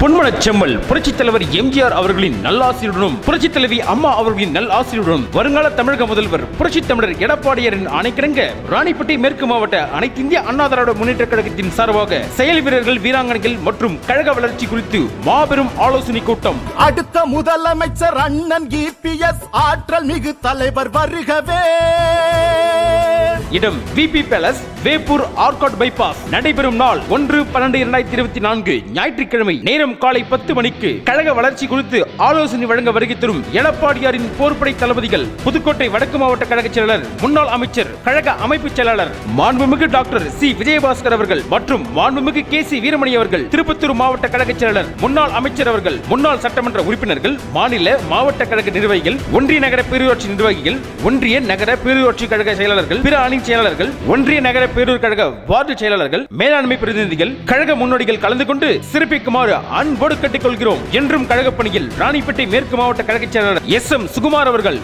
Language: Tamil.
பொன்மனச் செம்மல் புரட்சித் தலைவர் எம்ஜிஆர் அவர்களின் நல்லாசியுடனும் புரட்சித் தலைவி அம்மா அவர்களின் நல்லாசியுடனும் வருங்கால தமிழக முதல்வர் புரட்சித் தமிழர் எடப்பாடியாரின் ஆணைக்கிணங்க ராணிப்பேட்டை மேற்கு மாவட்ட அனைத்து இந்திய அண்ணா திராவிட முன்னேற்ற கழகத்தின் சார்பாக செயல் வீரர்கள், வீராங்கனைகள் மற்றும் கழக வளர்ச்சி குறித்து மாபெரும் ஆலோசனை கூட்டம். அடுத்த முதலமைச்சர் அண்ணன் இபிஎஸ் ஆற்றல் மிகு தலைவர் வருகவே. இடம் VP palace, Veppur Arcot bypass. நடைபெறும் நாள் 1/12/2024 ஞாயிற்றுக்கிழமை. நேரம் காலை 10 மணிக்கு. கழக வளர்ச்சி குறித்து ஆலோசனை வழங்க வருகை தரும் எடப்பாடியாரின் போர்ப்படை தளபதிகள் புதுக்கோட்டை வடக்கு மாவட்ட கழக செயலாளர், முன்னாள் அமைச்சர், கழக அமைப்பு செயலாளர் மாண்புமிகு டாக்டர் சி விஜயபாஸ்கர் அவர்கள் மற்றும் மாண்புமிகு கே சி வீரமணி அவர்கள், திருப்பத்தூர் மாவட்ட கழக செயலாளர், முன்னாள் அமைச்சர் அவர்கள், முன்னாள் சட்டமன்ற உறுப்பினர்கள், மாநில மாவட்ட கழக நிர்வாகிகள், ஒன்றிய நகர பேரூராட்சி நிர்வாகிகள், ஒன்றிய நகர பேரூராட்சி கழக செயலாளர்கள், பிற அணி செயலாளர்கள், ஒன்றிய நகர பேரூர் கழக வார்டு செயலாளர்கள், மேலாண்மை பிரதிநிதிகள், கழக முன்னோடிகள் கலந்து கொண்டு சிறப்பிக்குமாறு அன்போடு கேட்டுக்கொள்கிறோம். என்றும் கழக பணியில் ராணிப்பேட்டை மேற்கு மாவட்ட கழக செயலாளர் எஸ் எம் சுகுமார் அவர்கள்.